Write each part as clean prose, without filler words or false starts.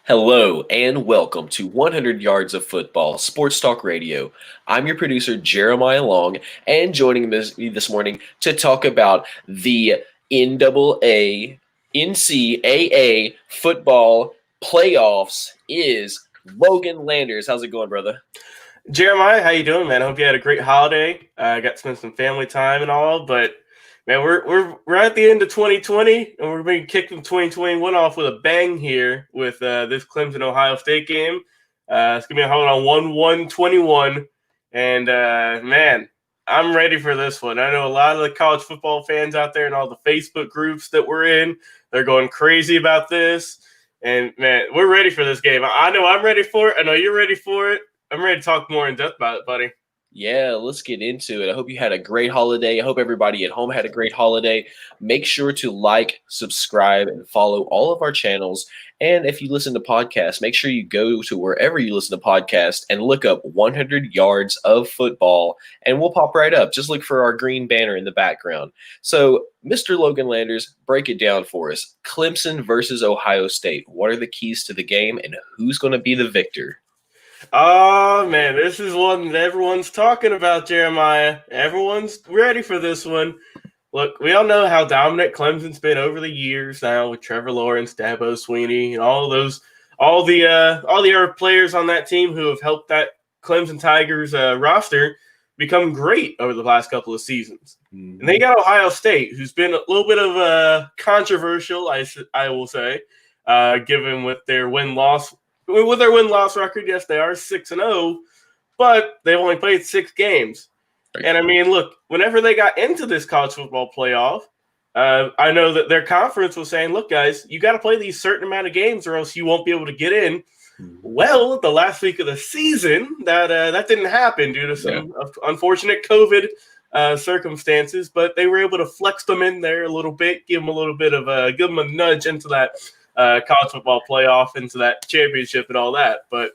Hello and welcome to 100 Yards of Football, Sports Talk Radio. I'm your producer, Jeremiah Long, and joining me this morning to talk about the NCAA football playoffs is Logan Landers. How's it going, brother? Jeremiah, how you doing, man? I hope you had a great holiday. I got to spend some family time and all, but man, we're at the end of 2020, and we're being kicked from 2021 off with a bang here with this Clemson Ohio State game. It's gonna be a hold on 1-1-21, and man, I'm ready for this one. I know a lot of the college football fans out there and all the Facebook groups that we're in, they're going crazy about this. And man, we're ready for this game. I know I'm ready for it. I know you're ready for it. I'm ready to talk more in depth about it, buddy. Yeah, let's get into it. I hope you had a great holiday. I hope everybody at home had a great holiday. Make sure to like, subscribe, and follow all of our channels. And if you listen to podcasts, make sure you go to wherever you listen to podcasts and look up 100 Yards of Football, and we'll pop right up. Just look for our green banner in the background. So, Mr. Logan Landers, break it down for us. Clemson versus Ohio State. What are the keys to the game, and who's going to be the victor? Oh, man, this is one that everyone's talking about, Jeremiah. Everyone's ready for this one. Look, we all know how dominant Clemson's been over the years now with Trevor Lawrence, Dabo Sweeney, and all the other players on that team who have helped that Clemson Tigers roster become great over the last couple of seasons. Mm-hmm. And they got Ohio State, who's been a little bit of controversial, I will say, given with their win-loss. With their win-loss record, yes, they are 6-0, but they've only played 6 games. And, I mean, look, whenever they got into this college football playoff, I know that their conference was saying, look, guys, you got to play these certain amount of games or else you won't be able to get in. Well, the last week of the season, that didn't happen due to some unfortunate COVID circumstances, but they were able to flex them in there a little bit, give them a nudge into that college football playoff, into that championship and all that. But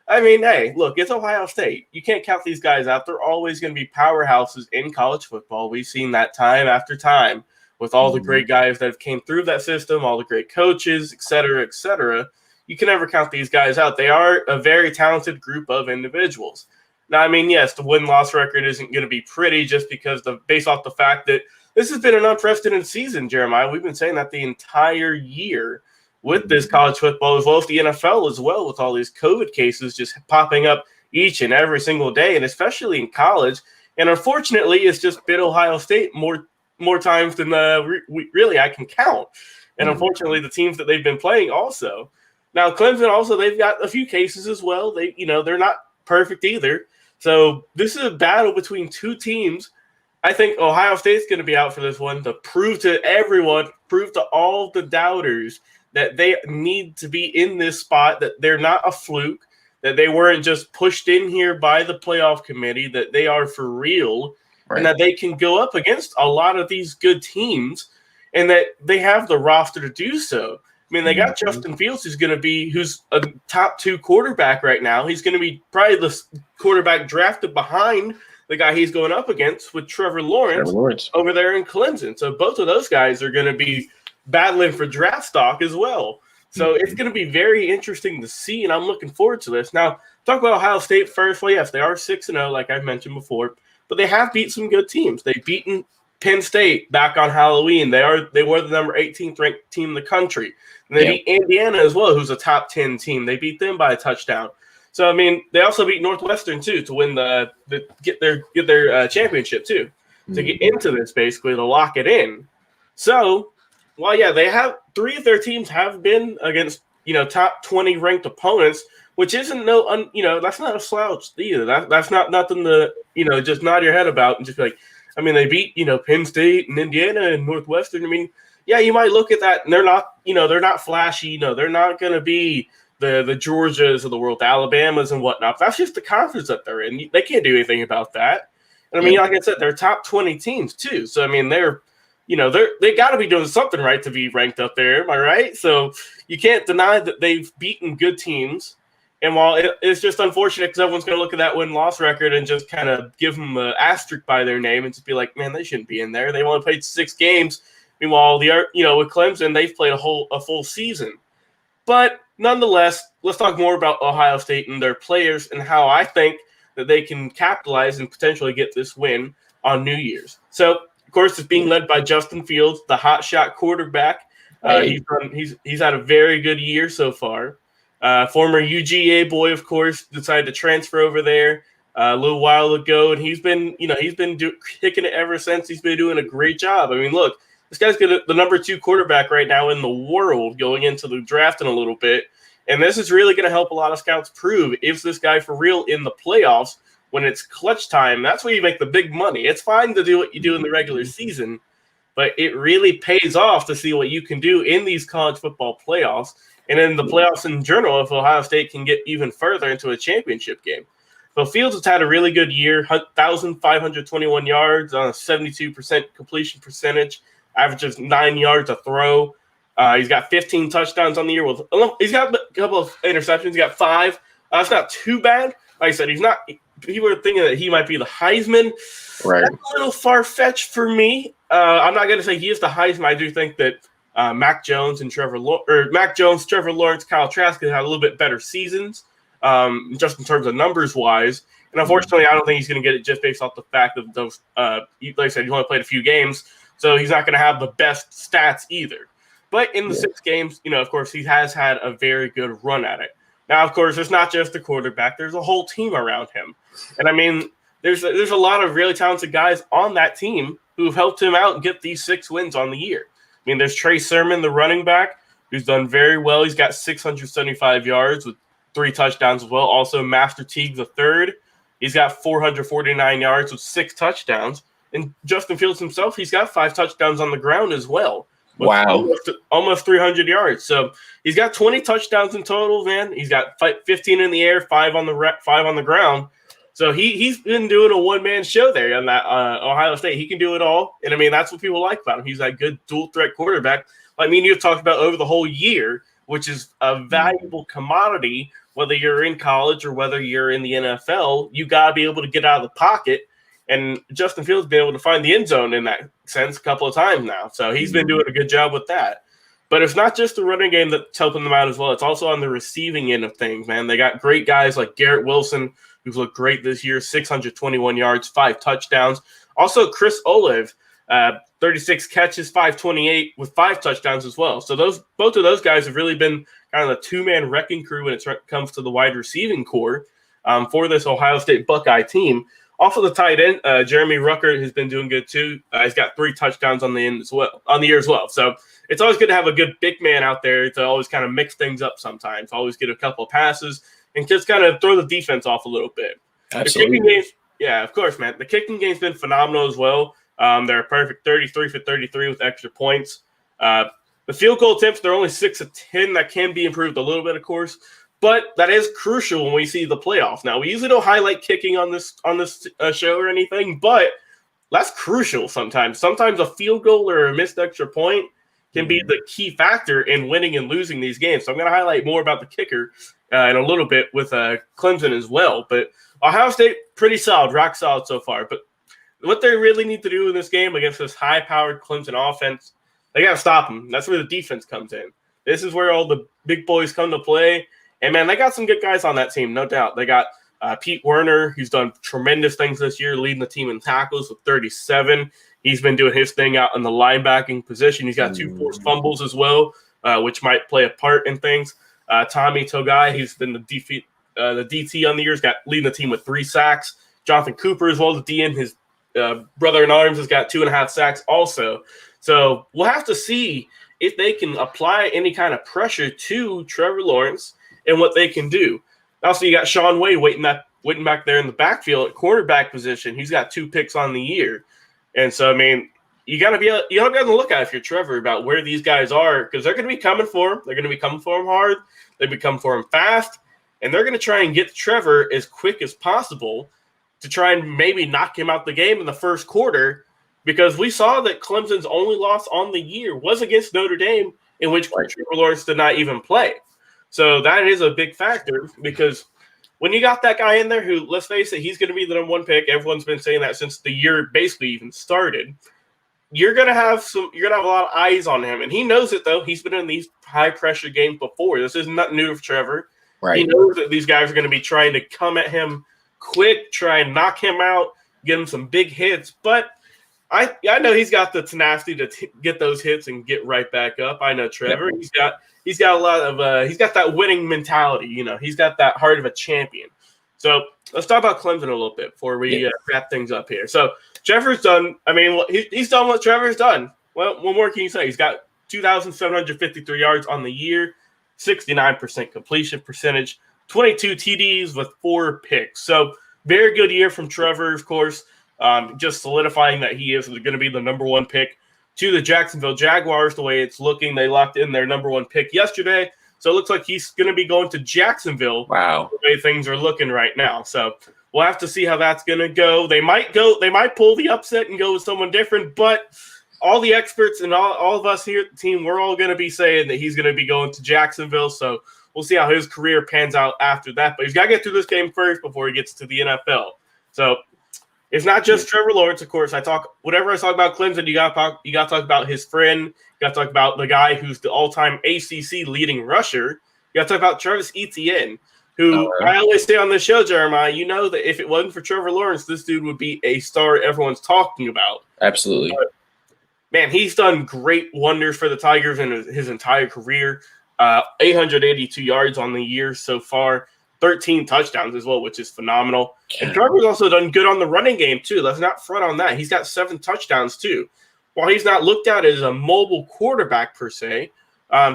I mean, hey, look, it's Ohio State. You can't count these guys out. They're always going to be powerhouses in college football. We've seen that time after time with all the great guys that have came through that system, all the great coaches, et cetera, et cetera. You can never count these guys out. They are a very talented group of individuals. Now, I mean, yes, the win-loss record isn't going to be pretty just because based off the fact that this has been an unprecedented season, Jeremiah. We've been saying that the entire year with this college football, as well as the NFL as well, with all these COVID cases just popping up each and every single day, and especially in college. And unfortunately, it's just been Ohio State more times than really I can count. And unfortunately, the teams that they've been playing also. Now, Clemson also, they've got a few cases as well. They're not perfect either. So this is a battle between two teams. I think Ohio State's going to be out for this one to prove to everyone, prove to all the doubters that they need to be in this spot, that they're not a fluke, that they weren't just pushed in here by the playoff committee, that they are for real, and that they can go up against a lot of these good teams, and that they have the roster to do so. I mean, they got Justin Fields, who's a top 2 quarterback right now. He's going to be probably the quarterback drafted behind the guy he's going up against with Trevor Lawrence over there in Clemson. So both of those guys are going to be battling for draft stock as well. So it's going to be very interesting to see, and I'm looking forward to this. Now, talk about Ohio State first. Well, yes, they are 6-0, like I've mentioned before, but they have beat some good teams. They've beaten Penn State back on Halloween. They were the number 18th ranked team in the country. And they beat Indiana as well, who's a top 10 team. They beat them by a touchdown. So, I mean, they also beat Northwestern, too, to win get their championship, too, to get into this, basically, to lock it in. So, well, yeah, they have 3 of their teams have been against, top 20 ranked opponents, which isn't that's not a slouch either. That's not nothing to, just nod your head about and just be like, I mean, they beat, Penn State and Indiana and Northwestern. I mean, yeah, you might look at that and they're not flashy. They're not going to be the Georgias of the world, the Alabamas and whatnot. That's just the conference that they're in. They can't do anything about that. And I mean, like I said, they're top 20 teams too. So, I mean, they got to be doing something right to be ranked up there. Am I right? So you can't deny that they've beaten good teams. And while it's just unfortunate because everyone's going to look at that win-loss record and just kind of give them an asterisk by their name and just be like, man, they shouldn't be in there. They've only played 6 games. Meanwhile, with Clemson, they've played a full season. But nonetheless, let's talk more about Ohio State and their players and how I think that they can capitalize and potentially get this win on New Year's. So, of course, it's being led by Justin Fields, the hotshot quarterback. Hey. He's had a very good year so far. Former UGA boy, of course, decided to transfer over there a little while ago, and he's been kicking it ever since. He's been doing a great job. I mean, look, this guy's the number 2 quarterback right now in the world going into the draft in a little bit, and this is really going to help a lot of scouts prove is this guy for real in the playoffs when it's clutch time. That's where you make the big money. It's fine to do what you do in the regular season, but it really pays off to see what you can do in these college football playoffs and in the playoffs in general if Ohio State can get even further into a championship game. So Fields has had a really good year, 1,521 yards on a 72% completion percentage, averages 9 yards a throw. He's got 15 touchdowns on the year. He's got a couple of interceptions. He's got 5. That's not too bad. Like I said, he's not. People are thinking that he might be the Heisman. Right. That's a little far-fetched for me. I'm not going to say he is the Heisman. I do think that Mac Jones, Trevor Lawrence, Kyle Trask had a little bit better seasons, just in terms of numbers-wise. And unfortunately, I don't think he's going to get it just based off the fact that those, like I said, he's only played a few games, so he's not going to have the best stats either. But in the 6 games, of course, he has had a very good run at it. Now, of course, it's not just the quarterback. There's a whole team around him. And, I mean, there's a lot of really talented guys on that team who've helped him out and get these 6 wins on the year. I mean, there's Trey Sermon, the running back, who's done very well. He's got 675 yards with 3 touchdowns as well. Also, Master Teague the third. He's got 449 yards with 6 touchdowns. And Justin Fields himself, he's got 5 touchdowns on the ground as well. Wow. Almost 300 yards. So he's got 20 touchdowns in total, man. He's got 15 in the air, 5 on the ground. So he's been doing a one-man show there on that Ohio State. He can do it all. And, I mean, that's what people like about him. He's that good dual-threat quarterback. Like me and you have talked about over the whole year, which is a valuable commodity, whether you're in college or whether you're in the NFL. You got to be able to get out of the pocket. And Justin Fields has been able to find the end zone in that sense a couple of times now. So he's been doing a good job with that. But it's not just the running game that's helping them out as well. It's also on the receiving end of things, man. They got great guys like Garrett Wilson, who's looked great this year, 621 yards, 5 touchdowns. Also, Chris Olave, 36 catches, 528 with 5 touchdowns as well. So both of those guys have really been kind of the 2-man wrecking crew when it comes to the wide receiving core for this Ohio State Buckeye team. Off of the tight end, Jeremy Ruckert has been doing good too. He's got 3 touchdowns on the year as well. So it's always good to have a good big man out there to always kind of mix things up sometimes. Always get a couple of passes and just kind of throw the defense off a little bit. Absolutely. The kicking game, yeah, of course, man. The kicking game's been phenomenal as well. They're a perfect 33 for 33 with extra points. The field goal attempts, they're only 6 of 10. That can be improved a little bit, of course. But that is crucial when we see the playoffs. Now, we usually don't highlight kicking on this show or anything, but that's crucial sometimes. Sometimes a field goal or a missed extra point can be the key factor in winning and losing these games. So I'm going to highlight more about the kicker in a little bit with Clemson as well. But Ohio State, pretty solid, rock solid so far. But what they really need to do in this game against this high-powered Clemson offense, they got to stop them. That's where the defense comes in. This is where all the big boys come to play. And, man, they got some good guys on that team, no doubt. They got Pete Werner, who's done tremendous things this year, leading the team in tackles with 37. He's been doing his thing out in the linebacking position. He's got 2 forced fumbles as well, which might play a part in things. Tommy Togai, he's been the DT on the year, leading the team with 3 sacks. Jonathan Cooper as well, the DN, his brother-in-arms, has got 2.5 sacks also. So we'll have to see if they can apply any kind of pressure to Trevor Lawrence and what they can do. Also, you got Sean Wade waiting back there in the backfield at quarterback position. He's got 2 picks on the year. And so, I mean, you got to be on the lookout if you're Trevor about where these guys are, because they're going to be coming for him. They're going to be coming for him hard. They're going to be coming for him fast. And they're going to try and get Trevor as quick as possible to try and maybe knock him out the game in the first quarter, because we saw that Clemson's only loss on the year was against Notre Dame, in which Trevor Lawrence did not even play. So that is a big factor, because when you got that guy in there who, let's face it, he's going to be the number 1 pick. Everyone's been saying that since the year basically even started. you're gonna have a lot of eyes on him, and he knows it though. He's been in these high pressure games before. This is not new to Trevor. Right. He knows that these guys are going to be trying to come at him quick, try and knock him out, get him some big hits. But I know he's got the tenacity to get those hits and get right back up. I know Trevor. Yeah. He's got a lot of he's got that winning mentality. You know, he's got that heart of a champion. So let's talk about Clemson a little bit before we wrap things up here. So Trevor's done. I mean, he's done what Trevor's done. Well, what more can you say? He's got 2,753 yards on the year, 69% completion percentage, 22 TDs with 4 picks. So very good year from Trevor, of course, just solidifying that he is going to be the number 1 pick to the Jacksonville Jaguars. The way it's looking, they locked in their number 1 pick yesterday. So it looks like he's going to be going to Jacksonville. Wow. The way things are looking right now. So we'll have to see how that's going to go. They might pull the upset and go with someone different, but all the experts and all of us here at the team, we're all going to be saying that he's going to be going to Jacksonville. So we'll see how his career pans out after that. But he's got to get through this game first before he gets to the NFL. So it's not just Trevor Lawrence, of course. Whatever I talk about Clemson, you got to talk about his friend. You got to talk about the guy who's the all-time ACC leading rusher. You got to talk about Travis Etienne, who I always say on this show, Jeremiah, you know that if it wasn't for Trevor Lawrence, this dude would be a star everyone's talking about. Absolutely. Man, he's done great wonders for the Tigers in his entire career. 882 yards on the year so far, 13 touchdowns as well, which is phenomenal. And Trevor's also done good on the running game, too. Let's not front on that. He's got 7 touchdowns, too. While he's not looked at as a mobile quarterback, per se,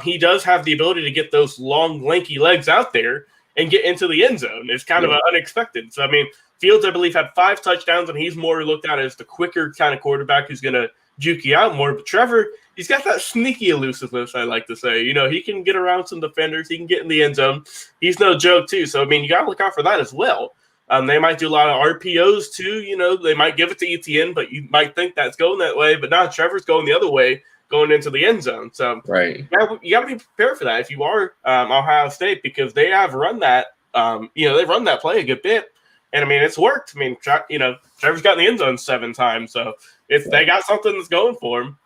he does have the ability to get those long, lanky legs out there and get into the end zone. It's kind of unexpected. So, I mean, Fields, I believe, had 5 touchdowns, and he's more looked at as the quicker kind of quarterback who's going to juke you out more. But Trevor, he's got that sneaky elusiveness, I like to say. You know, he can get around some defenders. He can get in the end zone. He's no joke, too. So, I mean, you got to look out for that as well. They might do a lot of RPOs, too. You know, they might give it to Etienne, but you might think that's going that way. But no, Trevor's going the other way, going into the end zone. So, right. You got to be prepared for that if you are Ohio State, because they have run that, they run that play a good bit. And, I mean, it's worked. I mean, Trevor's got in the end zone 7 times. So, they got something that's going for him.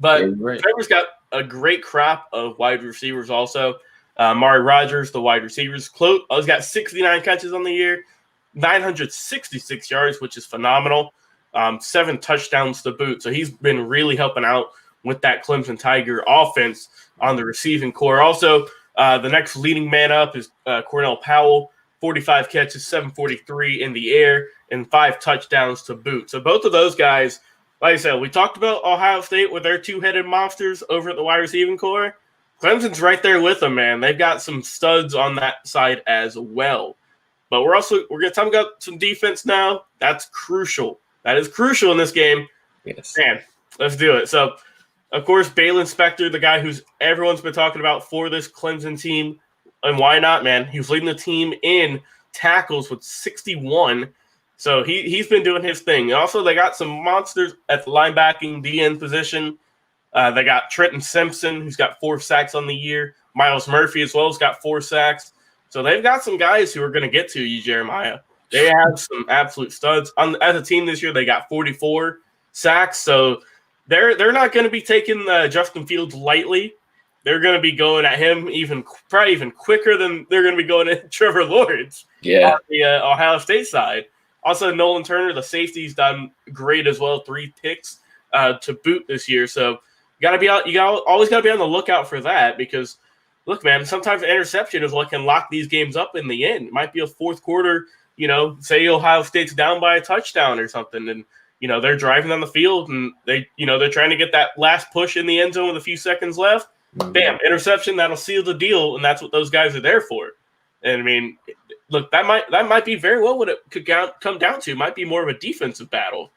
But Trevor's got a great crop of wide receivers also. Mari Rodgers, the wide receivers. He's got 69 catches on the year, 966 yards, which is phenomenal. 7 touchdowns to boot. So he's been really helping out with that Clemson Tiger offense on the receiving core. Also, the next leading man up is Cornell Powell, 45 catches, 743 in the air, and 5 touchdowns to boot. So both of those guys, like I said, we talked about Ohio State with their 2-headed monsters over at the wide receiving core. Clemson's right there with them, man. They've got some studs on that side as well. But we're going to talk about some defense now. That's crucial. That is crucial in this game. Yes. Man, let's do it. So, of course, Balin Spector, the guy who's everyone's been talking about for this Clemson team. And why not, man? He was leading the team in tackles with 61. So he's been doing his thing. Also, they got some monsters at the linebacking DN position. They got Trenton Simpson, who's got 4 sacks on the year. Miles Murphy as well has got 4 sacks. So they've got some guys who are going to get to you, Jeremiah. They have some absolute studs. As a team this year, they got 44 sacks. So they're not going to be taking Justin Fields lightly. They're going to be going at him probably even quicker than they're going to be going at Trevor Lawrence on the Ohio State side. Also, Nolan Turner, the safety's done great as well. 3 picks to boot this year. So you always got to be on the lookout for that, because look, man, sometimes an interception is what can lock these games up in the end. It might be a fourth quarter, say Ohio State's down by a touchdown or something, and they're driving on the field and they're trying to get that last push in the end zone with a few seconds left. Bam, interception, that'll seal the deal, and that's what those guys are there for. And I mean, look, that might be very well what it could come down to. It might be more of a defensive battle.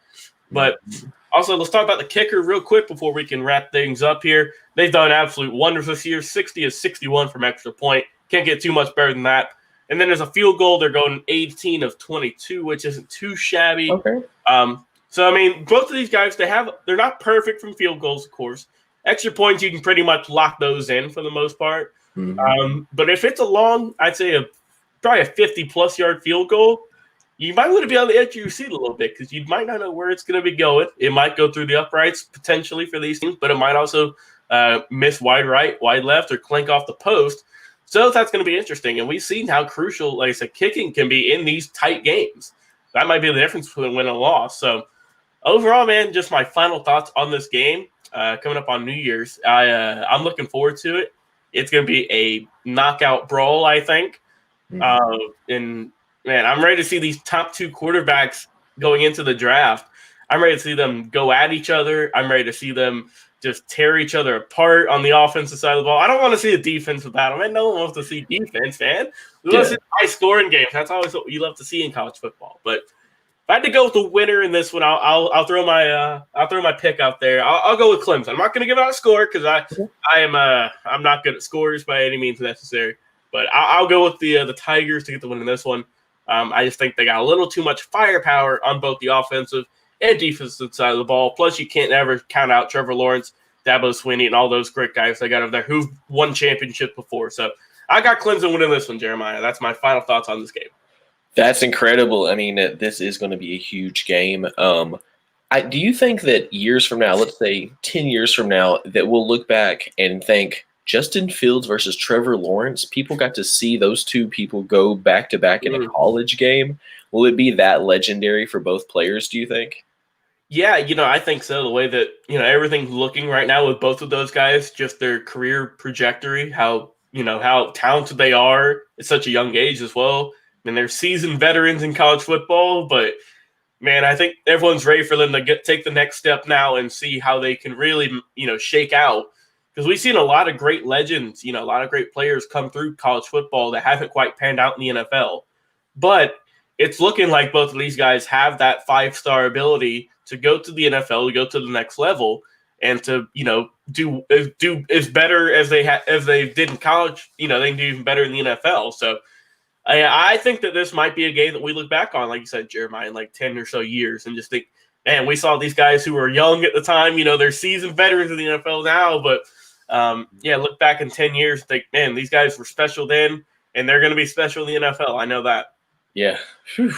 But also, let's talk about the kicker real quick before we can wrap things up here. They've done absolute wonders this year. 60-61 from extra point. Can't get too much better than that. And then there's a field goal. They're going 18 of 22, which isn't too shabby. Okay. So, I mean, both of these guys, they're not perfect from field goals, of course. Extra points, you can pretty much lock those in for the most part. Mm-hmm. But if it's a long, I'd say probably a 50-plus yard field goal, you might want to be on the edge of your seat a little bit because you might not know where it's going to be going. It might go through the uprights potentially for these teams, but it might also miss wide right, wide left, or clink off the post. So that's going to be interesting. And we've seen how crucial, like I said, kicking can be in these tight games. That might be the difference between win and loss. So overall, man, just my final thoughts on this game coming up on New Year's. I'm looking forward to it. It's going to be a knockout brawl, I think. And man, I'm ready to see these top two quarterbacks going into the draft. I'm ready to see them go at each other. I'm ready to see them just tear each other apart on the offensive side of the ball. I don't want to see a defensive battle, man. No one wants to see defense, man. We want to see high scoring games. That's always what you love to see in college football. But if I had to go with the winner in this one, I'll throw my pick out there. I'll go with Clemson. I'm not going to give out a score because I'm not good at scores by any means necessary. But I'll go with the Tigers to get the win in this one. I just think they got a little too much firepower on both the offensive and defensive side of the ball. Plus, you can't ever count out Trevor Lawrence, Dabo Swinney, and all those great guys they got over there who've won championships before. So I got Clemson winning this one, Jeremiah. That's my final thoughts on this game. That's incredible. I mean, this is going to be a huge game. Do you think that years from now, let's say 10 years from now, that we'll look back and think Justin Fields versus Trevor Lawrence, people got to see those two people go back-to-back in a college game? Will it be that legendary for both players, do you think? Yeah, I think so. The way that, everything's looking right now with both of those guys, just their career trajectory, how talented they are at such a young age as well. I mean, they're seasoned veterans in college football, but, man, I think everyone's ready for them to take the next step now and see how they can really, shake out. Because we've seen a lot of great legends, a lot of great players come through college football that haven't quite panned out in the NFL. But it's looking like both of these guys have that 5-star ability to go to the NFL, to go to the next level, and to do as better as they did in college. They can do even better in the NFL. So I think that this might be a game that we look back on, like you said, Jeremiah, in like 10 or so years, and just think, man, we saw these guys who were young at the time. They're seasoned veterans in the NFL now, but look back in 10 years, think, man, these guys were special then, and they're going to be special in the NFL. I know that. Yeah. Whew.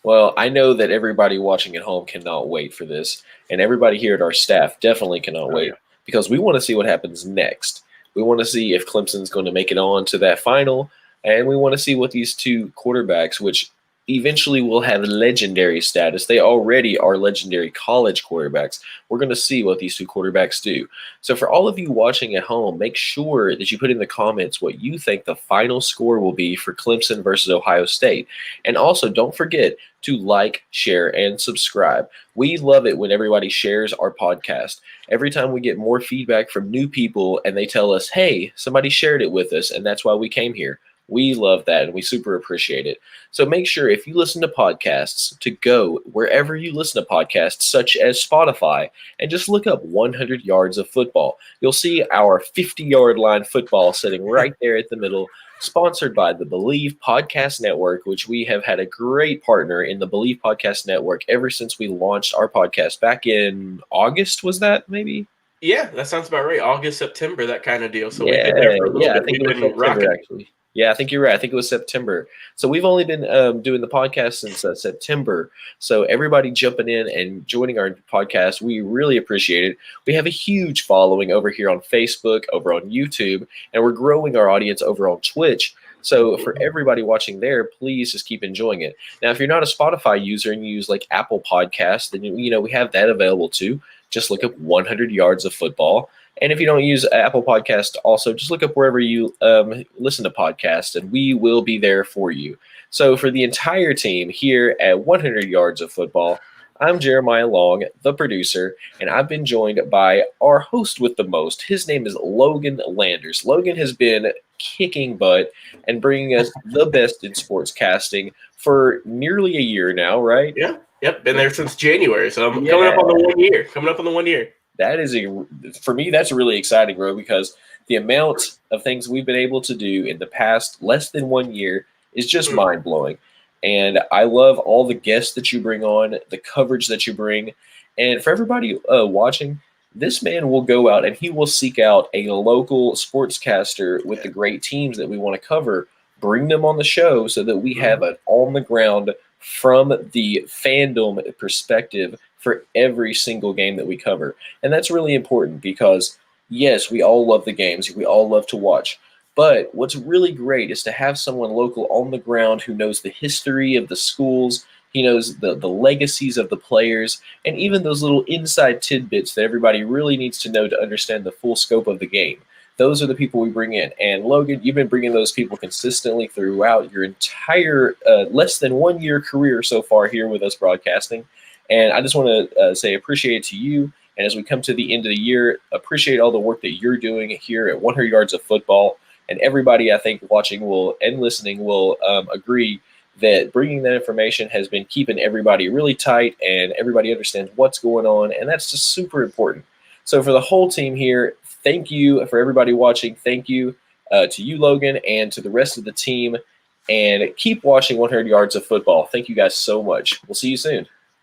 Well, I know that everybody watching at home cannot wait for this, and everybody here at our staff definitely cannot wait because we want to see what happens next. We want to see if Clemson's going to make it on to that final, and we want to see what these two quarterbacks, which eventually will have legendary status. They already are legendary college quarterbacks. We're going to see what these two quarterbacks do. So for all of you watching at home, make sure that you put in the comments what you think the final score will be for Clemson versus Ohio State. And also don't forget to like, share, and subscribe. We love it when everybody shares our podcast. Every time we get more feedback from new people and they tell us, hey, somebody shared it with us, and that's why we came here. We love that, and we super appreciate it. So make sure if you listen to podcasts to go wherever you listen to podcasts, such as Spotify, and just look up 100 Yards of Football. You'll see our 50-yard line football sitting right there at the middle, sponsored by the Believe Podcast Network, which we have had a great partner in the Believe Podcast Network ever since we launched our podcast back in August, was that maybe? Yeah, that sounds about right. August, September, that kind of deal. So yeah, we've been there for a little bit. I think it was September, actually. Yeah, I think you're right. I think it was September. So we've only been doing the podcast since September. So everybody jumping in and joining our podcast, we really appreciate it. We have a huge following over here on Facebook, over on YouTube, and we're growing our audience over on Twitch. So for everybody watching there, please just keep enjoying it. Now, if you're not a Spotify user and you use like Apple Podcasts, then we have that available too. Just look up 100 Yards of Football. And if you don't use Apple Podcast, also just look up wherever you listen to podcasts, and we will be there for you. So for the entire team here at 100 Yards of Football, I'm Jeremiah Long, the producer, and I've been joined by our host with the most. His name is Logan Landers. Logan has been kicking butt and bringing us the best in sports casting for nearly a year now, right? Yeah. Yep. Been there since January. So I'm coming up on the 1 year. That is for me, that's really exciting, bro, because the amount of things we've been able to do in the past less than 1 year is just mind blowing. And I love all the guests that you bring on, the coverage that you bring. And for everybody watching, this man will go out and he will seek out a local sportscaster with the great teams that we want to cover, bring them on the show so that we have an on the ground from the fandom perspective for every single game that we cover. And that's really important because, yes, we all love the games, we all love to watch. But what's really great is to have someone local on the ground who knows the history of the schools, he knows the legacies of the players, and even those little inside tidbits that everybody really needs to know to understand the full scope of the game. Those are the people we bring in. And Logan, you've been bringing those people consistently throughout your entire less than 1 year career so far here with us broadcasting. And I just want to say appreciate it to you. And as we come to the end of the year, appreciate all the work that you're doing here at 100 Yards of Football. And everybody, I think, watching and listening will agree that bringing that information has been keeping everybody really tight and everybody understands what's going on. And that's just super important. So for the whole team here, thank you. For everybody watching, thank you to you, Logan, and to the rest of the team. And keep watching 100 Yards of Football. Thank you guys so much. We'll see you soon.